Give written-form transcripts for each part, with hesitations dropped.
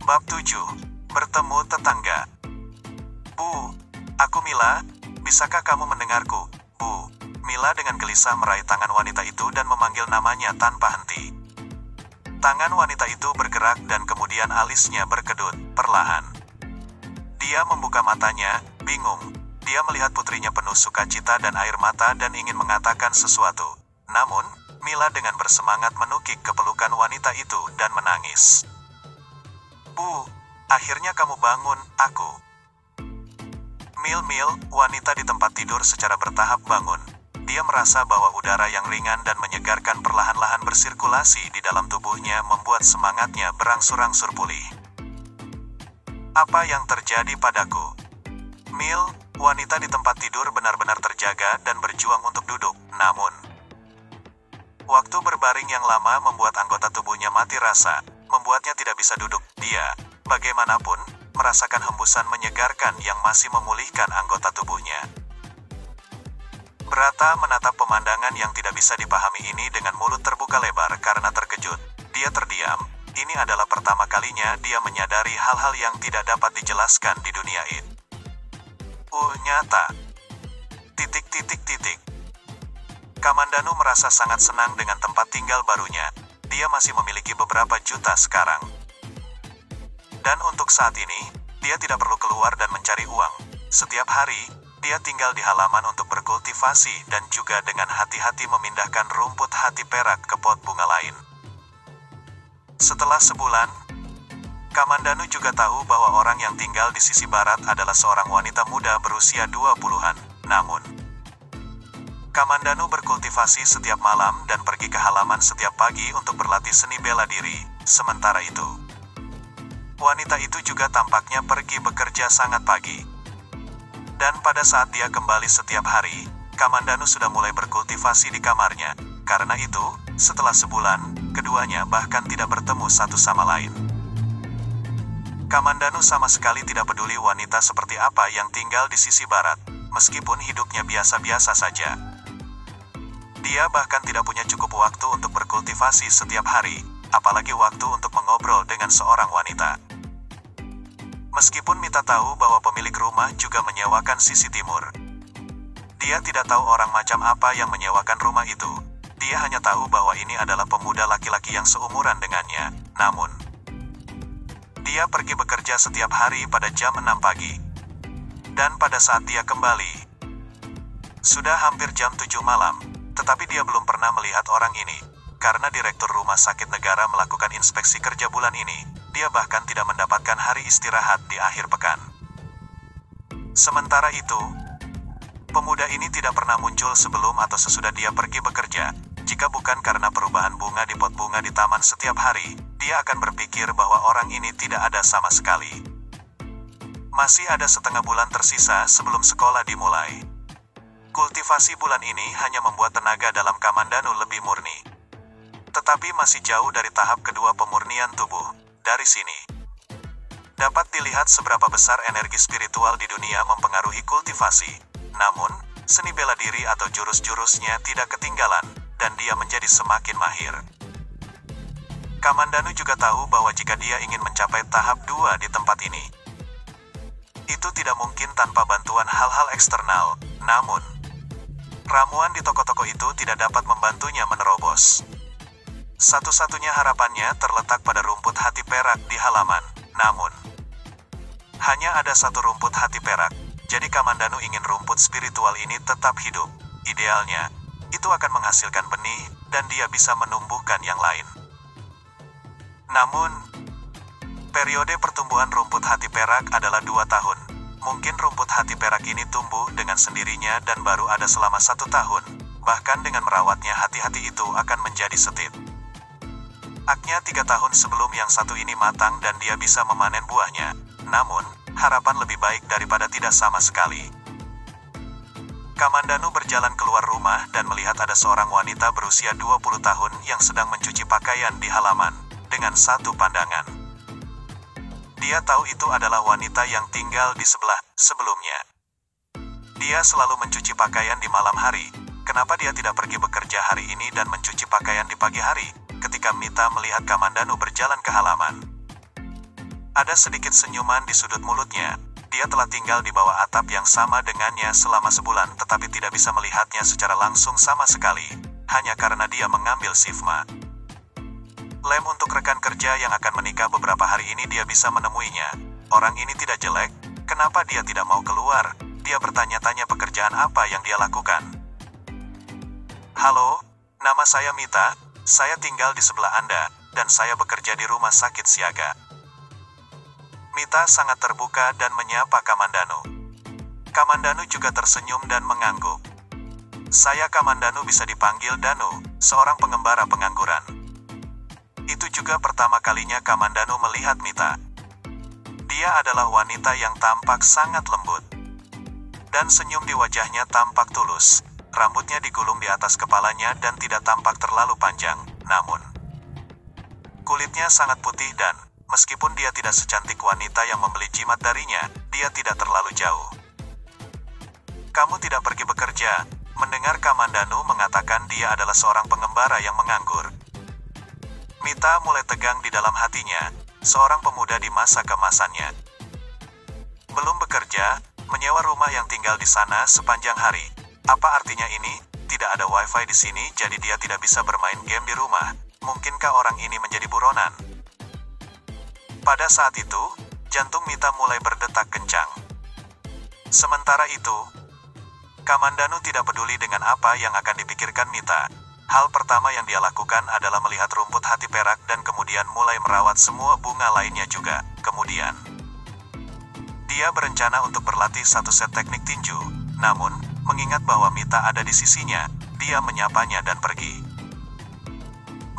Bab 7. Bertemu tetangga. Bu, aku Mila, bisakah kamu mendengarku? Bu. Mila dengan gelisah meraih tangan wanita itu dan memanggil namanya tanpa henti. Tangan wanita itu bergerak dan kemudian alisnya berkedut, perlahan. Dia membuka matanya, bingung. Dia melihat putrinya penuh sukacita dan air mata dan ingin mengatakan sesuatu. Namun, Mila dengan bersemangat menukik ke pelukan wanita itu dan menangis. Bu, akhirnya kamu bangun, aku. Mil, wanita di tempat tidur secara bertahap bangun. Dia merasa bahwa udara yang ringan dan menyegarkan perlahan-lahan bersirkulasi di dalam tubuhnya membuat semangatnya berangsur-angsur pulih. Apa yang terjadi padaku? Mil, wanita di tempat tidur benar-benar terjaga dan berjuang untuk duduk, namun waktu berbaring yang lama membuat anggota tubuhnya mati rasa, membuatnya tidak bisa duduk. Dia, bagaimanapun, merasakan hembusan menyegarkan yang masih memulihkan anggota tubuhnya. Brata menatap pemandangan yang tidak bisa dipahami ini dengan mulut terbuka lebar karena terkejut. Dia terdiam. Ini adalah pertama kalinya dia menyadari hal-hal yang tidak dapat dijelaskan di dunia ini. Nyata. Kamandanu merasa sangat senang dengan tempat tinggal barunya. Dia masih memiliki beberapa juta sekarang. Dan untuk saat ini, dia tidak perlu keluar dan mencari uang. Setiap hari, dia tinggal di halaman untuk berkultivasi dan juga dengan hati-hati memindahkan rumput hati perak ke pot bunga lain. Setelah sebulan, Kamandanu juga tahu bahwa orang yang tinggal di sisi barat adalah seorang wanita muda berusia 20-an. Namun, Kamandanu berkultivasi setiap malam dan pergi ke halaman setiap pagi untuk berlatih seni bela diri. Sementara itu, wanita itu juga tampaknya pergi bekerja sangat pagi. Dan pada saat dia kembali setiap hari, Kamandanu sudah mulai berkultivasi di kamarnya. Karena itu, setelah sebulan, keduanya bahkan tidak bertemu satu sama lain. Kamandanu sama sekali tidak peduli wanita seperti apa yang tinggal di sisi barat, meskipun hidupnya biasa-biasa saja. Dia bahkan tidak punya cukup waktu untuk berkultivasi setiap hari, apalagi waktu untuk mengobrol dengan seorang wanita. Meskipun Mita tahu bahwa pemilik rumah juga menyewakan sisi timur. Dia tidak tahu orang macam apa yang menyewakan rumah itu. Dia hanya tahu bahwa ini adalah pemuda laki-laki yang seumuran dengannya. Namun, dia pergi bekerja setiap hari pada jam 6 pagi. Dan pada saat dia kembali, sudah hampir jam 7 malam. Tetapi dia belum pernah melihat orang ini. Karena Direktur Rumah Sakit Negara melakukan inspeksi kerja bulan ini, dia bahkan tidak mendapatkan hari istirahat di akhir pekan. Sementara itu, pemuda ini tidak pernah muncul sebelum atau sesudah dia pergi bekerja. Jika bukan karena perubahan bunga di pot bunga di taman setiap hari, dia akan berpikir bahwa orang ini tidak ada sama sekali. Masih ada setengah bulan tersisa sebelum sekolah dimulai. Kultivasi bulan ini hanya membuat tenaga dalam Kamandanu lebih murni. Tetapi masih jauh dari tahap kedua pemurnian tubuh. Dari sini, dapat dilihat seberapa besar energi spiritual di dunia mempengaruhi kultivasi. Namun, seni bela diri atau jurus-jurusnya tidak ketinggalan, dan dia menjadi semakin mahir. Kamandanu juga tahu bahwa jika dia ingin mencapai tahap 2 di tempat ini, itu tidak mungkin tanpa bantuan hal-hal eksternal. Namun, ramuan di toko-toko itu tidak dapat membantunya menerobos. Satu-satunya harapannya terletak pada rumput hati perak di halaman. Namun, hanya ada satu rumput hati perak, jadi Kamandanu ingin rumput spiritual ini tetap hidup. Idealnya, itu akan menghasilkan benih, dan dia bisa menumbuhkan yang lain. Namun, periode pertumbuhan rumput hati perak adalah 2 tahun. Mungkin rumput hati perak ini tumbuh dengan sendirinya dan baru ada selama 1 tahun. Bahkan dengan merawatnya hati-hati itu akan menjadi setit. Aknya 3 tahun sebelum yang satu ini matang dan dia bisa memanen buahnya. Namun, harapan lebih baik daripada tidak sama sekali. Kamandanu berjalan keluar rumah dan melihat ada seorang wanita berusia 20 tahun yang sedang mencuci pakaian di halaman, dengan satu pandangan. Dia tahu itu adalah wanita yang tinggal di sebelah sebelumnya. Dia selalu mencuci pakaian di malam hari. Kenapa dia tidak pergi bekerja hari ini dan mencuci pakaian di pagi hari? Ketika Mita melihat Kamandanu berjalan ke halaman, Ada sedikit senyuman di sudut mulutnya. Dia telah tinggal di bawah atap yang sama dengannya selama sebulan tetapi tidak bisa melihatnya secara langsung sama sekali, hanya karena dia mengambil Sifma. Lem untuk rekan kerja yang akan menikah beberapa hari ini dia bisa menemuinya. Orang ini tidak jelek, kenapa dia tidak mau keluar? Dia bertanya-tanya pekerjaan apa yang dia lakukan. Halo, nama saya Mita, saya tinggal di sebelah Anda, dan saya bekerja di rumah sakit siaga. Mita sangat terbuka dan menyapa Kamandanu. Kamandanu juga tersenyum dan mengangguk. Saya Kamandanu bisa dipanggil Danu, seorang pengembara pengangguran. Itu juga pertama kalinya Kamandanu melihat Mita. Dia adalah wanita yang tampak sangat lembut. Dan senyum di wajahnya tampak tulus. Rambutnya digulung di atas kepalanya dan tidak tampak terlalu panjang, namun kulitnya sangat putih dan meskipun dia tidak secantik wanita yang membeli jimat darinya, dia tidak terlalu jauh. Kamu tidak pergi bekerja. Mendengar Kamandanu mengatakan dia adalah seorang pengembara yang menganggur. Mita mulai tegang di dalam hatinya, seorang pemuda di masa keemasannya. Belum bekerja, menyewa rumah yang tinggal di sana sepanjang hari. Apa artinya ini? Tidak ada wifi di sini jadi dia tidak bisa bermain game di rumah. Mungkinkah orang ini menjadi buronan? Pada saat itu, jantung Mita mulai berdetak kencang. Sementara itu, Kamandanu tidak peduli dengan apa yang akan dipikirkan Mita. Hal pertama yang dia lakukan adalah melihat rumput hati perak dan kemudian mulai merawat semua bunga lainnya juga. Kemudian, dia berencana untuk berlatih satu set teknik tinju. Namun, mengingat bahwa Mita ada di sisinya, dia menyapanya dan pergi.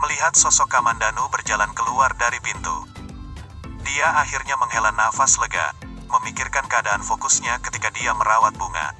Melihat sosok Kamandanu berjalan keluar dari pintu, dia akhirnya menghela nafas lega, memikirkan keadaan fokusnya ketika dia merawat bunga.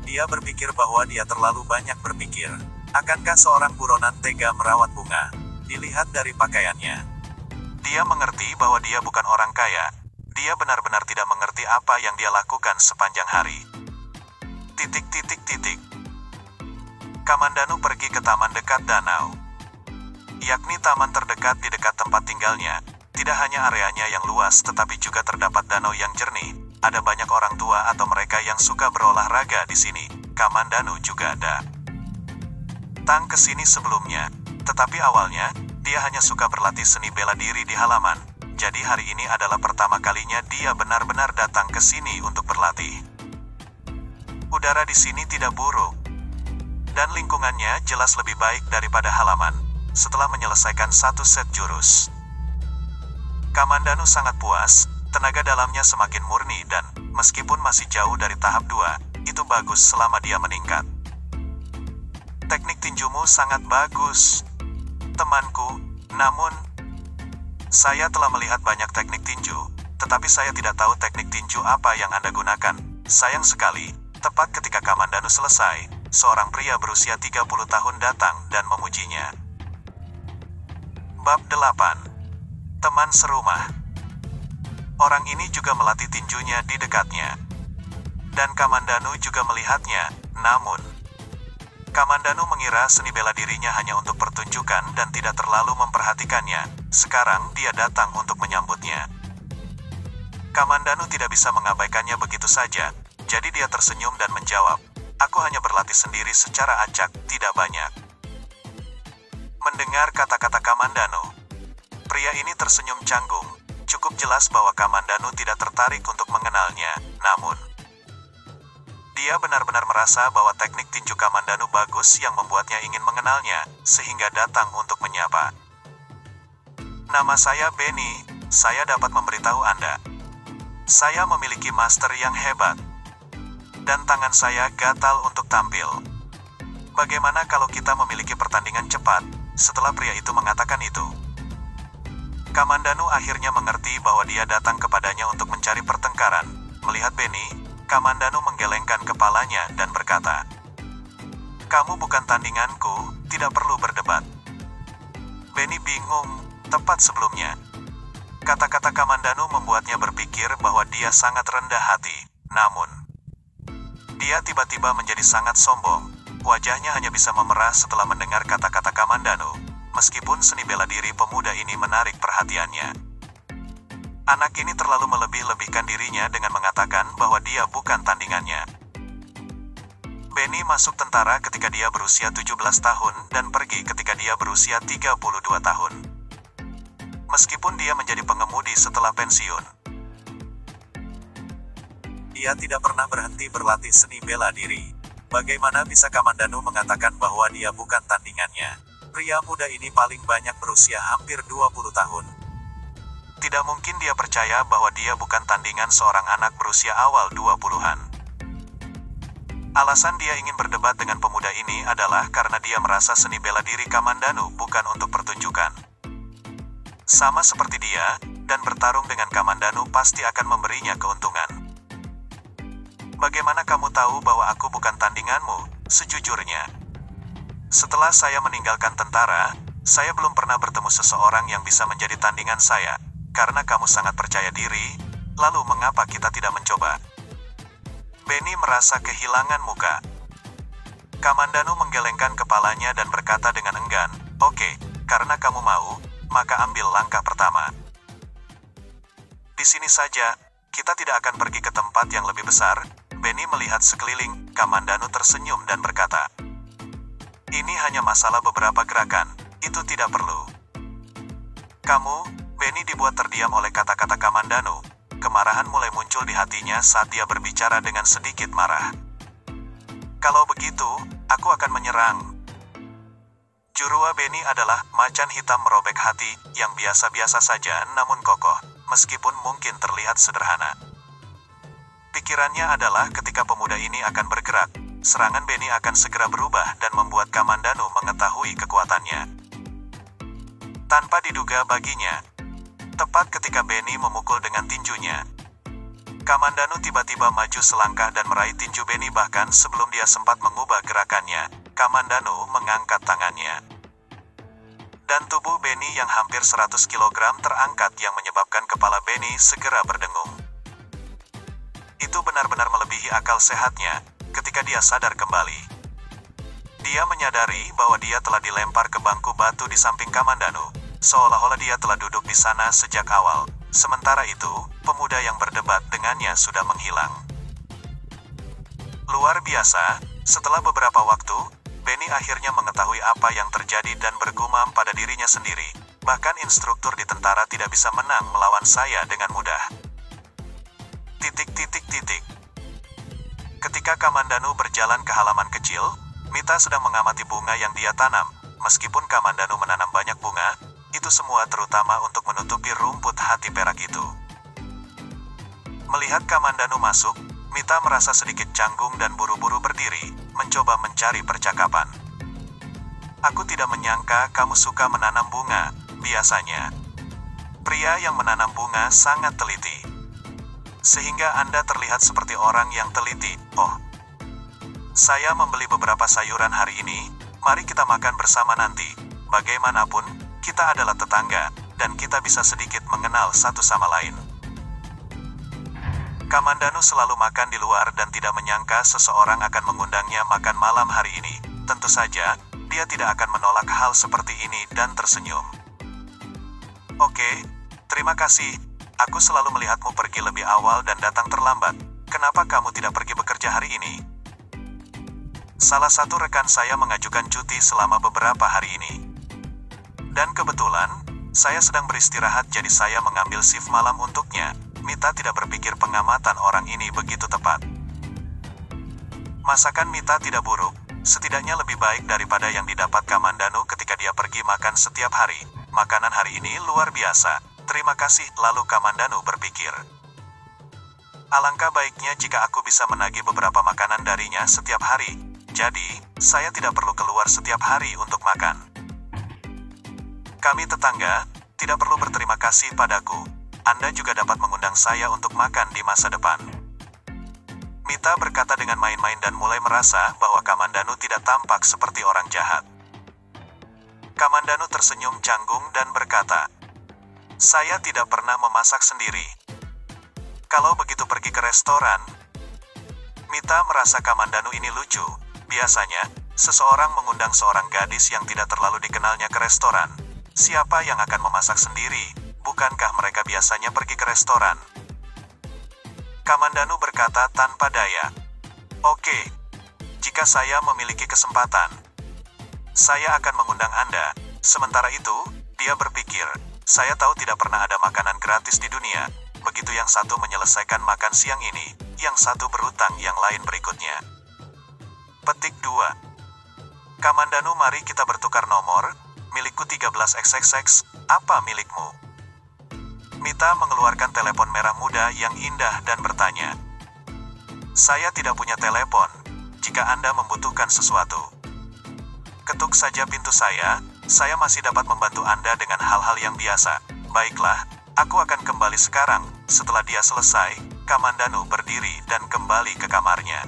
Dia berpikir bahwa dia terlalu banyak berpikir. Akankah seorang buronan tega merawat bunga? Dilihat dari pakaiannya, dia mengerti bahwa dia bukan orang kaya. Dia benar-benar tidak mengerti apa yang dia lakukan sepanjang hari. Kamandanu pergi ke taman dekat danau, yakni taman terdekat di dekat tempat tinggalnya. Tidak hanya areanya yang luas tetapi juga terdapat danau yang jernih. Ada banyak orang tua atau mereka yang suka berolahraga di sini. Kamandanu juga datang ke sini sebelumnya, tetapi awalnya dia hanya suka berlatih seni bela diri di halaman. Jadi hari ini adalah pertama kalinya dia benar-benar datang ke sini untuk berlatih. Udara di sini tidak buruk, dan lingkungannya jelas lebih baik daripada halaman. Setelah menyelesaikan satu set jurus, Kamandanu sangat puas. Tenaga dalamnya semakin murni dan, meskipun masih jauh dari tahap 2, itu bagus selama dia meningkat. Teknik tinjumu sangat bagus, temanku. Namun, saya telah melihat banyak teknik tinju, tetapi saya tidak tahu teknik tinju apa yang Anda gunakan. Sayang sekali, tepat ketika Kamandanu selesai, seorang pria berusia 30 tahun datang dan memujinya. Bab 8. Teman serumah. Orang ini juga melatih tinjunya di dekatnya. Dan Kamandanu juga melihatnya, namun Kamandanu mengira seni bela dirinya hanya untuk pertunjukan dan tidak terlalu memperhatikannya. Sekarang dia datang untuk menyambutnya. Kamandanu tidak bisa mengabaikannya begitu saja, jadi dia tersenyum dan menjawab, "Aku hanya berlatih sendiri secara acak, tidak banyak." Mendengar kata-kata Kamandanu, pria ini tersenyum canggung. Cukup jelas bahwa Kamandanu tidak tertarik untuk mengenalnya, namun dia benar-benar merasa bahwa teknik tinju Kamandanu bagus yang membuatnya ingin mengenalnya, sehingga datang untuk menyapa. "Nama saya Benny, saya dapat memberitahu Anda. Saya memiliki master yang hebat, dan tangan saya gatal untuk tampil. Bagaimana kalau kita memiliki pertandingan cepat?" Setelah pria itu mengatakan itu, Kamandanu akhirnya mengerti bahwa dia datang kepadanya untuk mencari pertengkaran. Melihat Benny, Kamandanu menggelengkan kepalanya dan berkata, "Kamu bukan tandinganku, tidak perlu berdebat." Benny bingung, tepat sebelumnya. Kata-kata Kamandanu membuatnya berpikir bahwa dia sangat rendah hati. Namun, dia tiba-tiba menjadi sangat sombong. Wajahnya hanya bisa memerah setelah mendengar kata-kata Kamandanu. meskipun seni bela diri pemuda ini menarik perhatiannya. Anak ini terlalu melebih-lebihkan dirinya dengan mengatakan bahwa dia bukan tandingannya. Benny masuk tentara ketika dia berusia 17 tahun dan pergi ketika dia berusia 32 tahun. Meskipun dia menjadi pengemudi setelah pensiun, dia tidak pernah berhenti berlatih seni bela diri. Bagaimana bisa Kamandanu mengatakan bahwa dia bukan tandingannya? Pria muda ini paling banyak berusia hampir 20 tahun. Tidak mungkin dia percaya bahwa dia bukan tandingan seorang anak berusia awal 20-an. Alasan dia ingin berdebat dengan pemuda ini adalah karena dia merasa seni bela diri Kamandanu bukan untuk pertunjukan. Sama seperti dia, dan bertarung dengan Kamandanu pasti akan memberinya keuntungan. Bagaimana kamu tahu bahwa aku bukan tandinganmu? Sejujurnya, setelah saya meninggalkan tentara, saya belum pernah bertemu seseorang yang bisa menjadi tandingan saya. Karena kamu sangat percaya diri, lalu mengapa kita tidak mencoba? Benny merasa kehilangan muka. Kamandanu menggelengkan kepalanya dan berkata dengan enggan, "Oke, karena kamu mau, maka ambil langkah pertama. Di sini saja, kita tidak akan pergi ke tempat yang lebih besar." Benny melihat sekeliling. Kamandanu tersenyum dan berkata, "Ini hanya masalah beberapa gerakan, itu tidak perlu." Benny dibuat terdiam oleh kata-kata Kamandanu. Kemarahan mulai muncul di hatinya saat dia berbicara dengan sedikit marah. "Kalau begitu, aku akan menyerang." Jurua Benny adalah macan hitam merobek hati, yang biasa-biasa saja namun kokoh, meskipun mungkin terlihat sederhana. Pikirannya adalah ketika pemuda ini akan bergerak, serangan Benny akan segera berubah dan membuat Kamandanu mengetahui kekuatannya. Tanpa diduga baginya, tepat ketika Benny memukul dengan tinjunya, Kamandanu tiba-tiba maju selangkah dan meraih tinju Benny. Bahkan sebelum dia sempat mengubah gerakannya, Kamandanu mengangkat tangannya. Dan tubuh Benny yang hampir 100 kg terangkat yang menyebabkan kepala Benny segera berdengung. Itu benar-benar melebihi akal sehatnya, ketika dia sadar kembali. Dia menyadari bahwa dia telah dilempar ke bangku batu di samping Kamandanu, seolah-olah dia telah duduk di sana sejak awal. Sementara itu, pemuda yang berdebat dengannya sudah menghilang. Luar biasa, setelah beberapa waktu, Benny akhirnya mengetahui apa yang terjadi dan bergumam pada dirinya sendiri. Bahkan instruktur di tentara tidak bisa menang melawan saya dengan mudah. Ketika Kamandanu berjalan ke halaman kecil, Mita sedang mengamati bunga yang dia tanam. Meskipun Kamandanu menanam banyak bunga, itu semua terutama untuk menutupi rumput hati perak itu. Melihat Kamandanu masuk, Mita merasa sedikit canggung dan buru-buru berdiri, mencoba mencari percakapan. "Aku tidak menyangka kamu suka menanam bunga." Biasanya, pria yang menanam bunga sangat teliti. Sehingga Anda terlihat seperti orang yang teliti. "Oh, saya membeli beberapa sayuran hari ini, mari kita makan bersama nanti. Bagaimanapun, kita adalah tetangga, dan kita bisa sedikit mengenal satu sama lain." Kamandanu selalu makan di luar dan tidak menyangka seseorang akan mengundangnya makan malam hari ini. Tentu saja, dia tidak akan menolak hal seperti ini dan tersenyum. "Oke, terima kasih. Aku selalu melihatmu pergi lebih awal dan datang terlambat. Kenapa kamu tidak pergi bekerja hari ini?" "Salah satu rekan saya mengajukan cuti selama beberapa hari ini. Dan kebetulan, saya sedang beristirahat jadi saya mengambil shift malam untuknya." Mita tidak berpikir pengamatan orang ini begitu tepat. Masakan Mita tidak buruk, setidaknya lebih baik daripada yang didapat Kamandanu ketika dia pergi makan setiap hari. Makanan hari ini luar biasa. "Terima kasih." Lalu Kamandanu berpikir, "Alangkah baiknya jika aku bisa menagih beberapa makanan darinya setiap hari. Jadi, saya tidak perlu keluar setiap hari untuk makan. Kami tetangga, tidak perlu berterima kasih padaku. Anda juga dapat mengundang saya untuk makan di masa depan." Mita berkata dengan main-main dan mulai merasa bahwa Kamandanu tidak tampak seperti orang jahat. Kamandanu tersenyum canggung dan berkata, "Saya tidak pernah memasak sendiri. Kalau begitu pergi ke restoran." Mita merasa Kamandanu ini lucu. Biasanya, Seseorang mengundang seorang gadis yang tidak terlalu dikenalnya ke restoran. Siapa yang akan memasak sendiri? Bukankah mereka biasanya pergi ke restoran? Kamandanu berkata tanpa daya. Oke, jika saya memiliki kesempatan, saya akan mengundang Anda. Sementara itu, dia berpikir, saya tahu tidak pernah ada makanan gratis di dunia. Begitu yang satu menyelesaikan makan siang ini, yang satu berutang yang lain berikutnya. Petik 2. Kamandanu, mari kita bertukar nomor. Milikku 13xxx, apa milikmu? Mita mengeluarkan telepon merah muda yang indah dan bertanya. Saya tidak punya telepon, jika Anda membutuhkan sesuatu. Ketuk saja pintu saya masih dapat membantu Anda dengan hal-hal yang biasa. Baiklah, aku akan kembali sekarang. Setelah dia selesai, Kamandanu berdiri dan kembali ke kamarnya.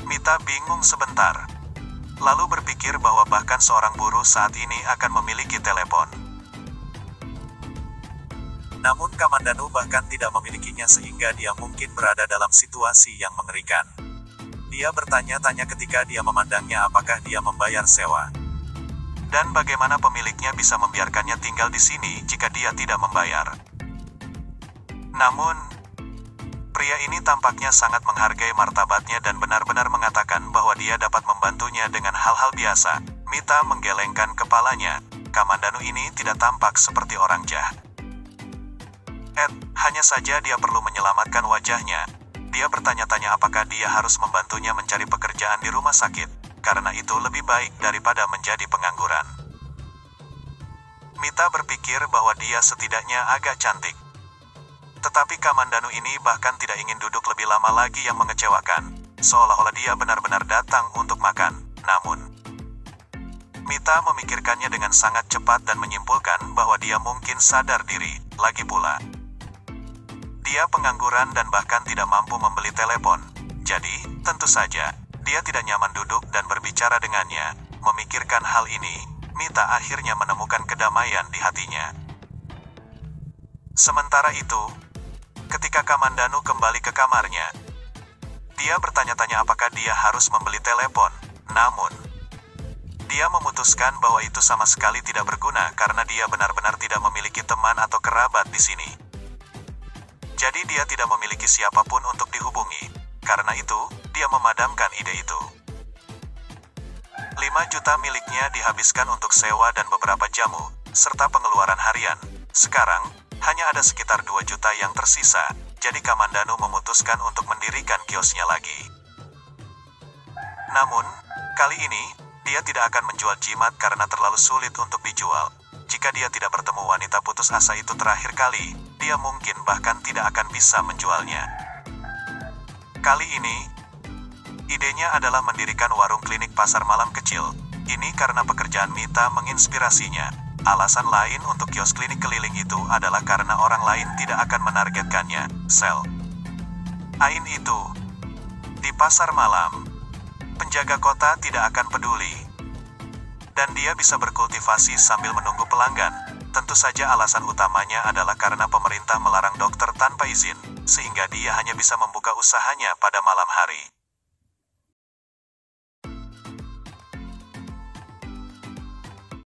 Mita bingung sebentar, lalu berpikir bahwa bahkan seorang buruh saat ini akan memiliki telepon. Namun Kamandanu bahkan tidak memilikinya sehingga dia mungkin berada dalam situasi yang mengerikan. Dia bertanya-tanya ketika dia memandangnya apakah dia membayar sewa. Dan bagaimana pemiliknya bisa membiarkannya tinggal di sini jika dia tidak membayar. Namun, pria ini tampaknya sangat menghargai martabatnya dan benar-benar mengatakan bahwa dia dapat membantunya dengan hal-hal biasa. Mita menggelengkan kepalanya. Kamandanu ini tidak tampak seperti orang jahat. Hanya saja dia perlu menyelamatkan wajahnya. Dia bertanya-tanya apakah dia harus membantunya mencari pekerjaan di rumah sakit, karena itu lebih baik daripada menjadi pengangguran. Mita berpikir bahwa dia setidaknya agak cantik. Tetapi Kamandanu ini bahkan tidak ingin duduk lebih lama lagi yang mengecewakan, seolah-olah dia benar-benar datang untuk makan. Namun, Mita memikirkannya dengan sangat cepat dan menyimpulkan bahwa dia mungkin sadar diri. Lagi pula, dia pengangguran dan bahkan tidak mampu membeli telepon. Jadi, tentu saja, dia tidak nyaman duduk dan berbicara dengannya. Memikirkan hal ini, Mita akhirnya menemukan kedamaian di hatinya. Sementara itu, ketika Kamandanu kembali ke kamarnya, dia bertanya-tanya apakah dia harus membeli telepon. Namun, dia memutuskan bahwa itu sama sekali tidak berguna karena dia benar-benar tidak memiliki teman atau kerabat di sini. Jadi dia tidak memiliki siapapun untuk dihubungi. Karena itu, dia memadamkan ide itu. 5 juta miliknya dihabiskan untuk sewa dan beberapa jamu, serta pengeluaran harian. Sekarang, hanya ada sekitar 2 juta yang tersisa, jadi Kamandanu memutuskan untuk mendirikan kiosnya lagi. Namun, kali ini, dia tidak akan menjual jimat karena terlalu sulit untuk dijual. Jika dia tidak bertemu wanita putus asa itu terakhir kali, dia mungkin bahkan tidak akan bisa menjualnya. Kali ini, idenya adalah mendirikan warung klinik pasar malam kecil. Ini karena pekerjaan Mita menginspirasinya. Alasan lain untuk kios klinik keliling itu adalah karena orang lain tidak akan menargetkannya. Selain itu, di pasar malam, penjaga kota tidak akan peduli. Dan dia bisa berkultivasi sambil menunggu pelanggan. Tentu saja alasan utamanya adalah karena pemerintah melarang dokter tanpa izin, sehingga dia hanya bisa membuka usahanya pada malam hari.